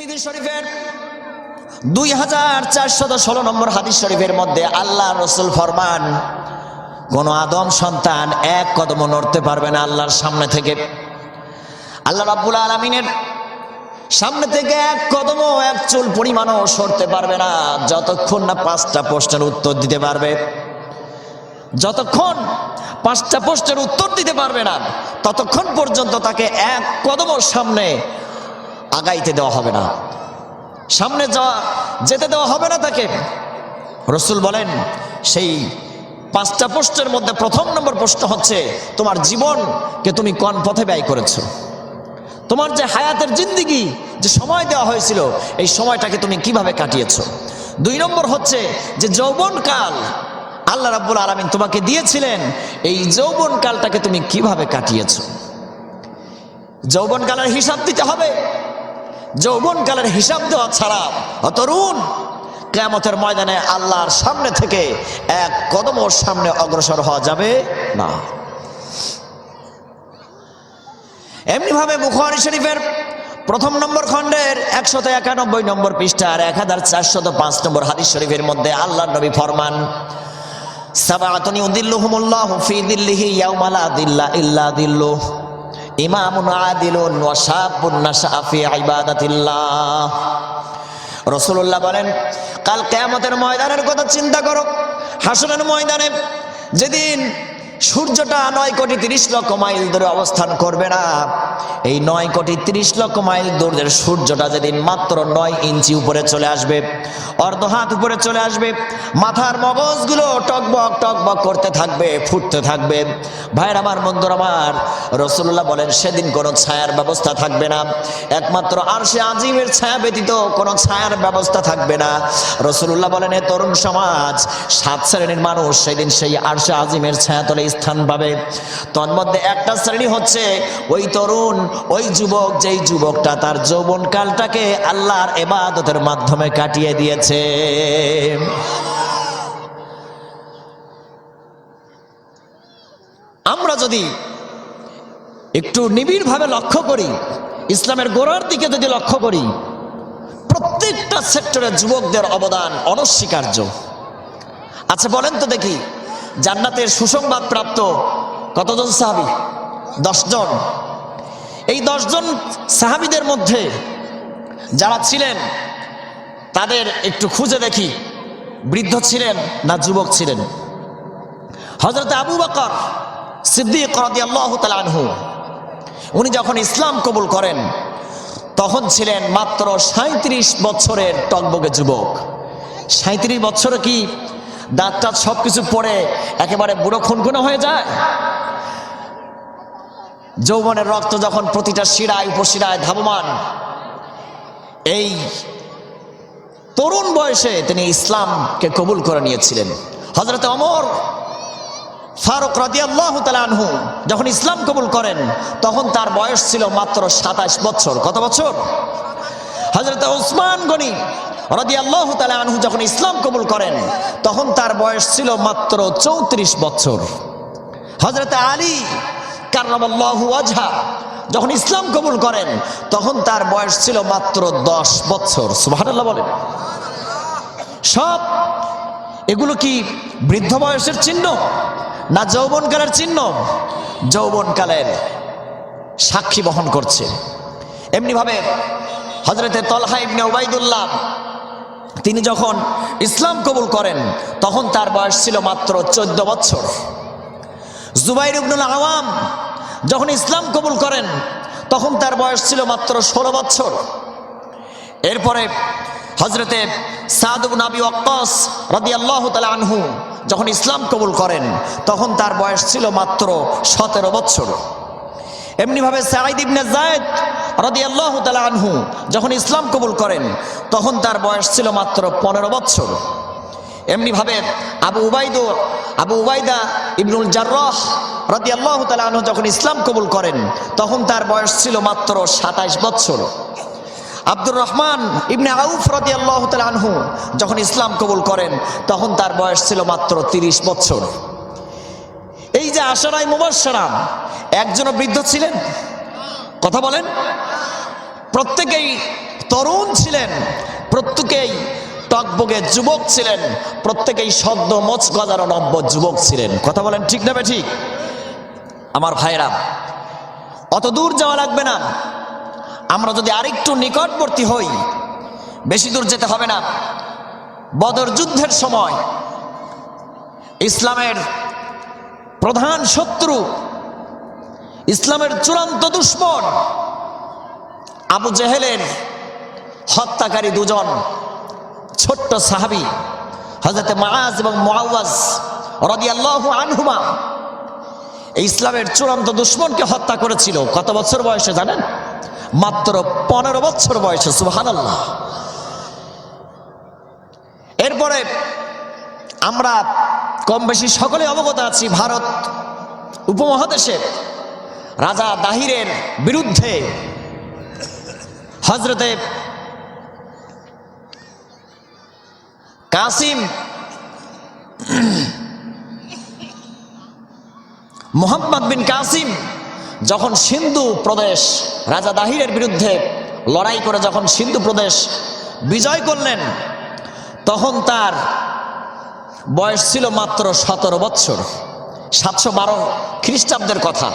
তিরমিজি শরীফের 2416 নম্বর হাদিস শরীফের মধ্যে আল্লাহ রসুল ফরমান, কোন আদম সন্তান এক কদম নড়তে পারবে না আল্লাহর সামনে থেকে। আল্লাহ রাব্বুল আলামিনের সামনে থেকে এক কদম এক চুল পরিমাণও সরতে পারবে না যতক্ষণ না 5টা প্রশ্নের উত্তর দিতে পারবে। যতক্ষণ 5টা প্রশ্নের উত্তর দিতে পারবে না ততক্ষণ পর্যন্ত তাকে এক কদম সামনে আগাইতে দেওয়া হবে না, সামনে যেতে দেওয়া হবে না তাকে। রসুল বলেন, সেই 5টা প্রশ্নের মধ্যে প্রথম নম্বর প্রশ্ন হচ্ছে, তোমার জীবনকে তুমি কোন পথে ব্যয় করেছো? তোমার যে হায়াতের জিন্দেগি, যে সময় দেওয়া হয়েছিল, এই সময়টাকে তুমি কিভাবে কাটিয়েছো? 2 নম্বর হচ্ছে যে যৌবনকাল আল্লাহ রাব্বুল আলামিন তোমাকে দিয়েছিলেন, এই যৌবনকালটাকে তুমি কিভাবে কাটিয়েছো? যৌবনকালের হিসাব দিতে হবে। যৌবনকালের হিসাব দেওয়া ছাড়া তরুণ কিয়ামতের ময়দানে আল্লাহর সামনে থেকে এক কদম সামনে অগ্রসর হওয়া যাবে না। এমনি ভাবে বুখারী শরীফের প্রথম নম্বর খণ্ডের 191 নম্বর পৃষ্ঠার 1405 নম্বর হাদিস শরীফের মধ্যে আল্লাহর নবী ফরমান, সাবাতুন ইউদিল্লুহুমুল্লাহু ফি দিল্লিহি ইয়াওমা লা দিল্লা ইল্লা দিল্লুহ, ইমামুন আদিলুন ওয়া শাবুন নাশা ফি ইবাদাতিল্লাহ। রাসূলুল্লাহ বলেন, কাল কিয়ামতের ময়দানের কথা চিন্তা করো। হাসরের ময়দানে যেদিন সূর্যটা 9,30,00,000 মাইল দূরে অবস্থান করবে না, এই 9,30,00,000 মাইল দূরের সূর্যটা যেদিন মাত্র 9 ইঞ্চি উপরে চলে আসবে, অর্ধ হাত উপরে চলে আসবে, মাথার মগজগুলো টকবক টকবক করতে থাকবে, ফুটতে থাকবে। ভাইয়ের আমার, বন্ধুরা আমার, রাসূলুল্লাহ বলেন সেদিন কোনো ছায়ার ব্যবস্থা থাকবে না, একমাত্র আরশে আজিমের ছায়া ব্যতীত কোনো ছায়ার ব্যবস্থা থাকবে না। রাসূলুল্লাহ বলেন, এ তরুণ সমাজ 7 শ্রেণীর মানুষ সেদিন সেই আরশে আজিমের ছায়া তলে স্থান পাবে। তন্মধ্যে একটা শ্রেণী হচ্ছে ওই তরুণ, ওই যুবক, যেই যুবকটা তার যৌবনকালটাকে আল্লাহর ইবাদতের মাধ্যমে কাটিয়ে দিয়েছে। আমরা যদি একটু নিবিড়ভাবে লক্ষ্য করি, ইসলামের গোড়ার দিকে যদি লক্ষ্য করি, প্রত্যেকটা সেক্টরে যুবকদের অবদান অনস্বীকার্য। আচ্ছা বলেন তো দেখি, জান্নাতের সুসংবাদ প্রাপ্ত কতজন সাহাবী? 10 জন। এই 10 জন সাহাবীদের মধ্যে যারা ছিলেন তাদের একটু খুঁজে দেখি, বৃদ্ধ ছিলেন না যুবক ছিলেন? হযরত আবু বকর সিদ্দিক রাদিয়াল্লাহু তাআলা আনহু, উনি যখন ইসলাম কবুল করেন তখন ছিলেন মাত্র 37 বছরের টকবকে যুবক। 37 বছরে কি দাঁতটা সবকিছু পড়ে একেবারে বুড়ো খুনখুনো হয়ে যায়? যৌবনের রক্ত যখন প্রতিটা শিরায় উপশিরায় ধাবমান, এই তরুণ বয়সে তিনি ইসলামকে কবুল করে নিয়েছিলেন। হযরত ওমর ফারুক রাদিয়াল্লাহু তাআলা আনহু যখন ইসলাম কবুল করেন তখন তার বয়স ছিল মাত্র 27 বছর। কত বছর? হযরত উসমান গনি রাদিয়াল্লাহু তাআলা আনহু যখন ইসলাম কবুল করেন তখন তার বয়স ছিল মাত্র 34 বছর। হযরত আলী কাররামাল্লাহু ওয়াজহা যখন ইসলাম কবুল করেন তখন তার বয়স ছিল মাত্র 10 বছর। সুবহানাল্লাহ বলেন। সব এগুলো কি বৃদ্ধ বয়সের চিহ্ন না যৌবনকালের চিহ্ন? যৌবনকালের সাক্ষী বহন করছে। এমনি ভাবে হযরতে তলহা ইবনে উবাইদুল্লাহ তিনি যখন ইসলাম কবুল করেন তখন তার বয়স ছিল মাত্র 14 বছর। জুবাইর ইবনুল আওয়াম যখন ইসলাম কবুল করেন তখন তার বয়স ছিল মাত্র 16 বছর। এরপরে হযরতে সাদ ইবনে আবি ওয়াক্কাস রাদিয়াল্লাহু তাআলা আনহু যখন ইসলাম কবুল করেন তখন তার বয়স ছিল মাত্র 17 বছর। এমনি ভাবে সাঈদ ইবনে যায়েদ রাদিয়াল্লাহু তাআলা আনহু যখন ইসলাম কবুল করেন তখন তার বয়স ছিল মাত্র 15 বছর। এমনি ভাবে আবু উবাইদা ইবনুল জাররাহ রাদিয়াল্লাহু তাআলা আনহু যখন ইসলাম কবুল করেন তখন তার বয়স ছিল মাত্র 27 বছর। আব্দুর রহমান ইবনে আউফ রাদিয়াল্লাহু তাআলা আনহু যখন ইসলাম কবুল করেন তখন তার বয়স ছিল মাত্র 30 বছর। এই যে আশরায়ে মুবাশশারা, একজনও বৃদ্ধ ছিলেন? কথা বলেন। প্রত্যেকেই তরুণ ছিলেন, প্রত্যেকেই টকবগে যুবক ছিলেন, প্রত্যেকেই সদ্য মোচ গজানো নব্য যুবক ছিলেন। কথা বলেন ঠিক না ঠিক? আমার ভাইরা, অত দূর যাওয়া লাগবে না, আমরা যদি আরেকটু নিকটবর্তী হই, বেশি দূর যেতে হবে না। বদর যুদ্ধের সময় ইসলামের প্রধান শত্রু, ইসলামের চূড়ান্ত দুশমন আবু জেহেলের হত্যাকারী দুজন ছোট্ট সাহাবী হযরত মুআজ এবং মুআওয়াজ রাদিয়াল্লাহু আনহুমা এই ইসলামের চূড়ান্ত দুশমনকে হত্যা করেছিল। কত বছর বয়সে জানেন? মাত্র 15 বছর বয়সে। সুবহানাল্লাহ। এরপরে আমরা কম বেশি সকলে অবগত আছি, ভারত উপমহাদেশে রাজা দাহিরের বিরুদ্ধে হযরতে কাসিম মুহাম্মদ বিন কাসিম যখন সিন্ধু প্রদেশ রাজা দাহিরের বিরুদ্ধে লড়াই করে যখন সিন্ধু প্রদেশ বিজয় করলেন, তখন তার বয়স ছিল মাত্র 17 বছর, 712 খ্রিস্টাব্দের কথা।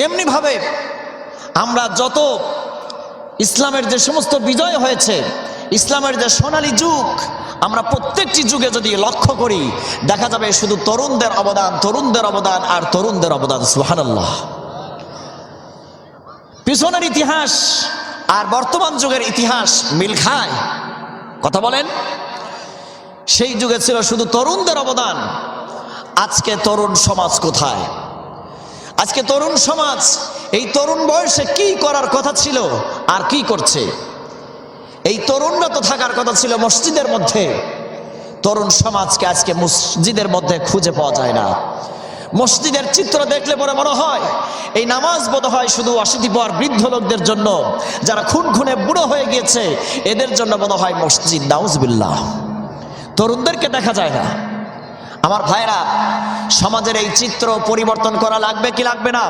এমনিভাবে আমরা যত ইসলামের যে সমস্ত বিজয় হয়েছে, ইসলামের যে সোনালী যুগ, আমরা প্রত্যেকটি যুগে যদি লক্ষ্য করি, দেখা যাবে শুধু তরুণদের অবদান, তরুণদের অবদান আর তরুণদের অবদান। সুবহানাল্লাহ। পিছনের ইতিহাস আর বর্তমান যুগের ইতিহাস মিল খায়। কথা বলেন? সেই যুগে ছিল শুধু তরুণদের অবদান। আজকে তরুণ সমাজ কোথায়? আজকে তরুণ সমাজ এই তরুণ বয়সে কি করার কথা ছিল আর কি করছে? এই তরুণরা তো থাকার কথা ছিল মসজিদের মধ্যে। তরুণ সমাজকে আজকে মসজিদের মধ্যে খুঁজে পাওয়া যায় না। মসজিদের চিত্র দেখলে পরে মনে হয় এই নামাজ বোধ হয় শুধু অশীতি পাওয়ার বৃদ্ধ লোকদের জন্য, যারা খুন খুনে বুড়ো হয়ে গিয়েছে এদের জন্য মনে হয় মসজিদ। নাউজুবিল্লাহ। তরুণদেরকে দেখা যায় না। আমার ভাইরা, সমাজের এই চিত্র পরিবর্তন করা লাগবে কি লাগবে না?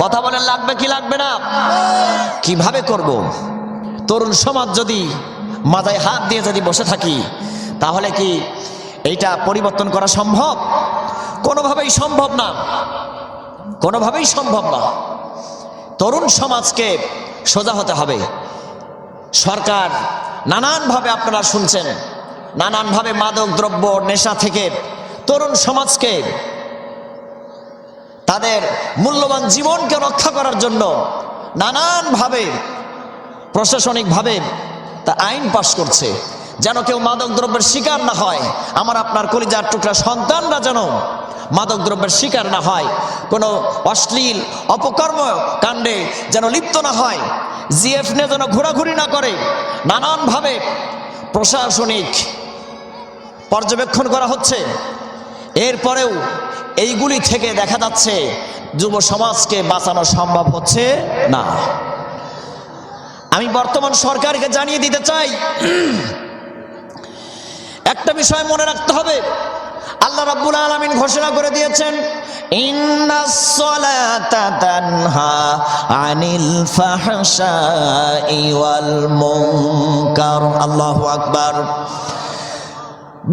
কথা বলেন, লাগবে কি লাগবে না? কিভাবে করব? তরুণ সমাজ যদি মাথায় হাত দিয়ে যদি বসে থাকি, তাহলে কি এইটা পরিবর্তন করা সম্ভব? কোনোভাবেই সম্ভব না, কোনোভাবেই সম্ভব না। তরুণ সমাজকে সোজা হতে হবে। সরকার নানানভাবে, আপনারা শুনছেন, নানানভাবে মাদক দ্রব্য নেশা থেকে তরুণ সমাজকে তাদের মূল্যবান জীবনকে রক্ষা করার জন্য নানানভাবে প্রশাসনিকভাবে তা আইন পাশ করছে, যেন কেউ মাদক দ্রব্যের শিকার না হয়। আমার আপনার কলিজার টুকরা সন্তানরা যেন মাদক দ্রব্যের শিকার না হয়, কোনো অশ্লীল অপকর্ম কাণ্ডে যেন লিপ্ত না হয়, জিএফ নিয়ে যেন ঘোরাঘুরি না করে। নানানভাবে প্রশাসনিক পর্যবেক্ষণ করা হচ্ছে। এরপরেও এইগুলি থেকে দেখা যাচ্ছে যুব সমাজকে বাঁচানো সম্ভব হচ্ছে না। আমি বর্তমান সরকারকে জানিয়ে দিতে চাই, একটা বিষয় মনে রাখতে হবে। আল্লাহ রাব্বুল আলামিন ঘোষণা করে দিয়েছেন, ইন্নাস সালাতা তানহা আনিল ফাহশাই ওয়াল মুনকার। আল্লাহু আকবার।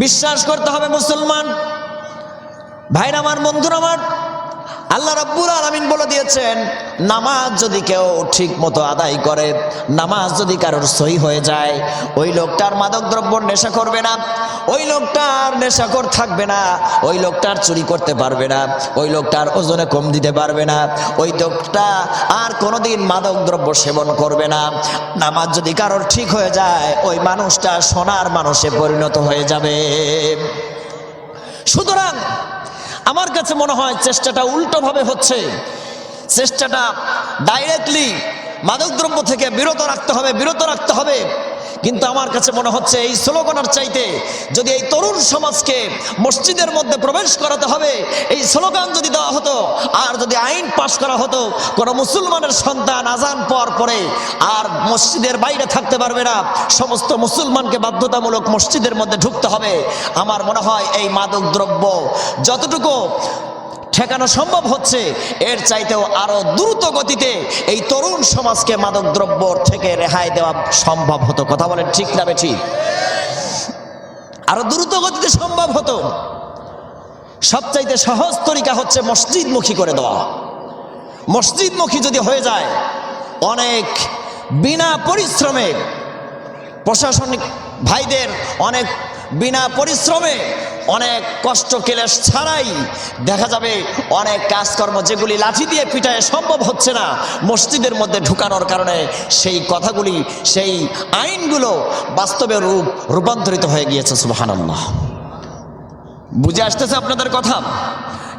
বিশ্বাস করতে হবে মুসলমান ভাইরা আমার, বন্ধুরা আমার, আল্লাহ রাব্বুল আলামিন বলে দিয়েছেন, নামাজ যদি কেউ ঠিক মতো আদায় করে, নামাজ যদি কারোর সহি হয়ে যায়, ওই লোকটার মাদক দ্রব্যর নেশা করবে না, ওই লোকটার নেশাখোর থাকবে না, ওই লোকটার চুরি করতে পারবে না, ওই লোকটার ওজনে কম দিতে পারবে না, ওই লোকটা আর কোনোদিন মাদক দ্রব্য সেবন করবে না। নামাজ যদি কারোর ঠিক হয়ে যায়, ওই মানুষটা সোনার মানুষে পরিণত হয়ে যাবে। সুতরাং আমার কাছে মনে হয় চেষ্টাটা উল্টোভাবে হচ্ছে। চেষ্টাটা ডাইরেক্টলি মাদকদ্রব্য থেকে বিরত রাখতে হবে। কিন্তু আমার কাছে মনে হচ্ছে এই স্লোগানের চাইতে যদি এই তরুণ সমাজকে মসজিদের মধ্যে প্রবেশ করাতে হবে, এই স্লোগান যদি দেওয়া হতো, আর যদি আইন পাশ করা হতো, কোনো মুসলমানের সন্তান আজান পর পরে আর মসজিদের বাইরে থাকতে পারবে না, সমস্ত মুসলমানকে বাধ্যতামূলক মসজিদের মধ্যে ঢুকতে হবে, আমার মনে হয় এই মাদক দ্রব্য যতটুকু ঠেকানো সম্ভব হচ্ছে, এর চাইতেও আরো দ্রুত গতিতে এই তরুণ সমাজকে মাদকদ্রব্য থেকে রেহাই দেওয়া সম্ভব হতো। কথা বলেন ঠিক না বেঠিক? আরো দ্রুত গতিতে সম্ভব হতো। সবচাইতে সহজ তরিকা হচ্ছে মসজিদমুখী করে দেওয়া। মসজিদমুখী যদি হয়ে যায়, অনেক বিনা পরিশ্রমে প্রশাসনিক ভাইদের অনেক বিনা পরিশ্রমে অনেক কষ্ট ক্লেশ ছাড়াই দেখা যাবে অনেক কাজকর্ম যেগুলি লাঠি দিয়ে পিটায় সম্ভব হচ্ছে না, মসজিদের মধ্যে ঢুকানোর কারণে সেই কথাগুলি, সেই আইনগুলো বাস্তবে রূপান্তরিত হয়ে গিয়েছে। সুবহানাল্লাহ। বুঝে আসতেছে আপনাদের কথা?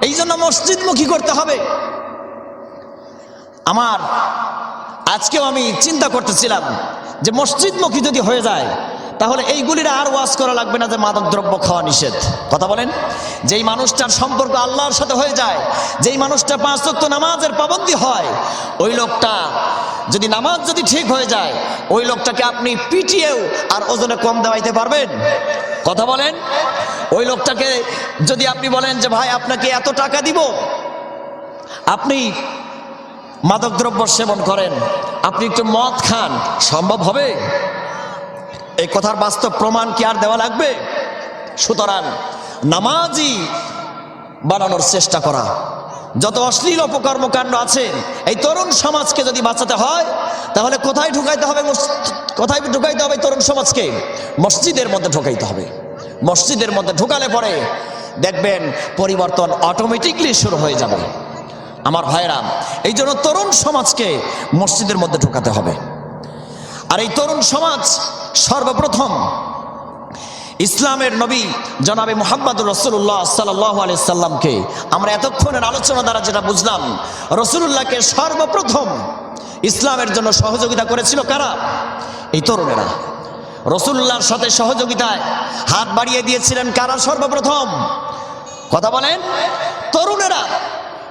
এই জন্য মসজিদমুখী করতে হবে। আজকেও আমি চিন্তা করতেছিলাম যে মসজিদমুখী যদি হয়ে যায়, তাহলে এইগুলির আর ওয়াজ করা লাগবে না যে মাদকদ্রব্য খাওয়া নিষেধ। কথা বলেন? যেই মানুষটার সম্পর্ক আল্লাহর সাথে হয়ে যায়, যেই মানুষটা 5 ওয়াক্ত নামাজের পাবন্দী হয়, ওই লোকটা যদি নামাজ যদি ঠিক হয়ে যায়, ওই লোকটাকে আপনি পিটিয়েও আর ওজনে কম দেওয়াইতে পারবেন? কথা বলেন? ওই লোকটাকে যদি আপনি বলেন যে ভাই আপনাকে এত টাকা দিব, আপনি মাদকদ্রব্য সেবন করেন, আপনি একটু মদ খান, সম্ভব হবে? এই কথার বাস্তব প্রমাণ কি আর দেওয়া লাগবে? সুতরাং নামাজি বানানোর চেষ্টা করা। যত অশ্লীল অপকর্মকাণ্ড আছে, এই তরুণ সমাজকে যদি বাঁচাতে হয়, তাহলে কোথায় ঢুকাইতে হবে? কোথায় ঢুকাইতে হবে তরুণ সমাজকে? মসজিদের মধ্যে ঢুকাইতে হবে। মসজিদের মধ্যে ঢুকালে পরে দেখবেন পরিবর্তন অটোমেটিকলি শুরু হয়ে যাবে। আমার ভাইরা, এই জন্য তরুণ সমাজকে মসজিদের মধ্যে ঢুকাতে হবে। আর এই তরুণ সমাজ সর্বপ্রথম ইসলামের নবী জনাবে মুহাম্মদুর রাসূলুল্লাহ সাল্লাল্লাহু আলাইহি সাল্লামকে, আমরা এতক্ষণের আলোচনা দ্বারা যেটা বুঝলাম, রাসূলুল্লাহকে সর্বপ্রথম ইসলামের জন্য সহযোগিতা করেছিল কারা? এই তরুণেরা। রাসূলুল্লাহর সাথে সহযোগিতায় হাত বাড়িয়ে দিয়েছিলেন কারা সর্বপ্রথম? কথা বলেন? তরুণেরা।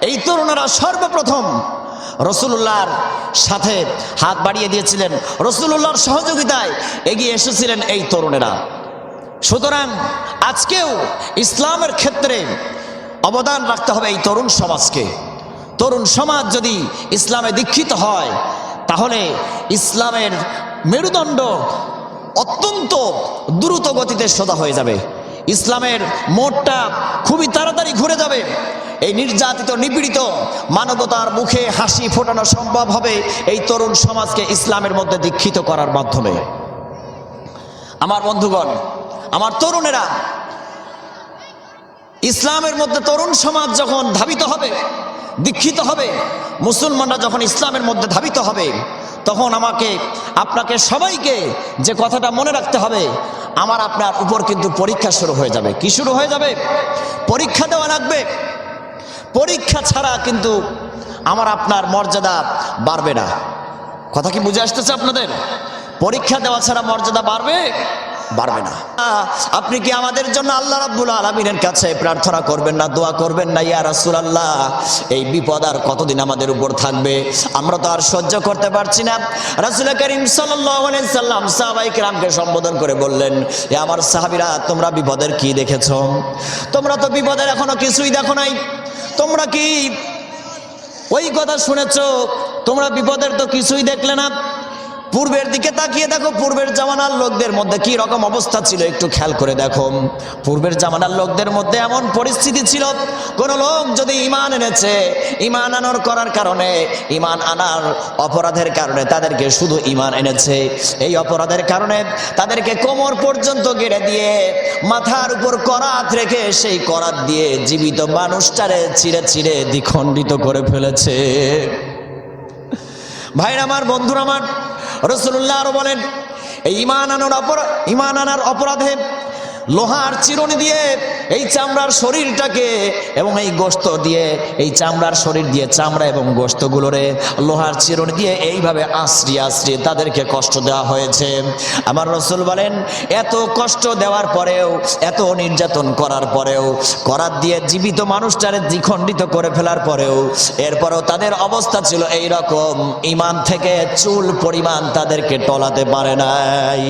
এই তরুণেরা সর্বপ্রথম রাসূলুল্লাহর সাথে হাত বাড়িয়ে দিয়েছিলেন, রাসূলুল্লাহর সহযোগিতায় এগিয়ে এসেছিলেন এই তরুণেরা। সুতরাং আজকেও ইসলামের ক্ষেত্রে অবদান রাখতে হবে এই তরুণ সমাজকে। তরুণ সমাজ যদি ইসলামে দীক্ষিত হয়, তাহলে ইসলামের মেরুদণ্ড অত্যন্ত দ্রুত গতিতে সোজা হয়ে যাবে। ইসলামের মোড়টা খুবই তাড়াতাড়ি ঘুরে যাবে। এই নির্যাতিত নিপীড়িত মানবতার মুখে হাসি ফোটানো সম্ভব হবে এই তরুণ সমাজকে ইসলামের মধ্যে দীক্ষিত করার মাধ্যমে। আমার বন্ধুগণ, আমার তরুণেরা, ইসলামের মধ্যে তরুণ সমাজ যখন ধাবিত হবে, দীক্ষিত হবে, মুসলমানরা যখন ইসলামের মধ্যে ধাবিত হবে, তখন আমাকে আপনাকে সবাইকে যে কথাটা মনে রাখতে হবে, আমার আপনার উপর কিন্তু পরীক্ষা শুরু হয়ে যাবে। কি শুরু হয়ে যাবে? পরীক্ষা দেওয়া লাগবে। পরীক্ষা ছাড়া কিন্তু আমার আপনার মর্যাদা বাড়বে না। কথা কি বুঝে আসতেছে আপনাদের? পরীক্ষা দেওয়া ছাড়া মর্যাদা বাড়বে না। আপনি কি আমাদের জন্য আল্লাহ রাব্বুল আলামিনের কাছে প্রার্থনা করবেন না, দোয়া করবেন না? ইয়া রাসূলুল্লাহ, এই বিপদ আর কতদিন আমাদের উপর থাকবে? আমরা তো আর সহ্য করতে পারছি না। রাসূল করিম সাল্লাল্লাহু আলাইহি সাল্লাম সাহাবায়ে কেরামকে সম্বোধন করে বললেন, এ আমার সাহাবীরা, তোমরা বিপদের কি দেখেছো? তোমরা তো বিপদের এখনো কিছুই দেখো নাই। তোমরা কি ওই কথা শুনেছো? তোমরা বিপদের তো কিছুই দেখলে না। পূর্বের দিকে তাকিয়ে দেখো, পূর্বের জামানার লোকদের মধ্যে কি রকম অবস্থা ছিল একটু খেয়াল করে দেখো। পূর্বের জামানার লোকদের মধ্যে এমন পরিস্থিতি ছিল, কোন লোক যদি ঈমান এনেছে, ঈমান আনার করার কারণে, ঈমান আনার অপরাধের কারণে তাদেরকে শুধু ঈমান এনেছে, এই অপরাধের কারণে তাদেরকে কোমর পর্যন্ত গেড়ে দিয়ে মাথার উপর করাত রেখে সেই করাত দিয়ে জীবিত মানুষটারে ছিঁড়ে ছিঁড়ে দ্বিখণ্ডিত করে ফেলেছে। ভাইরা আমার, বন্ধুরা আমার, রাসূলুল্লাহ আরো বলেন, এই ঈমান আনার অপরাধে লোহার চিরুনি দিয়ে এই চামড়ার শরীরটাকে এবং এই গোশত দিয়ে, এই চামড়ার শরীর দিয়ে চামড়া এবং গোশতগুলোরে লোহার চিরুনি দিয়ে এইভাবে আশ্রিয়ে আশ্রিয়ে তাদেরকে কষ্ট দেওয়া হয়েছে। আমার রাসূল বলেন, এত কষ্ট দেওয়ার পরেও, এত নির্যাতন করার পরেও, করাত দিয়ে জীবিত মানুষটারে দ্বিখণ্ডিত করে ফেলার পরেও, এরপরেও তাদের অবস্থা ছিল এই রকম, ঈমান থেকে চুল পরিমাণ তাদেরকে টলাতে পারে নাই।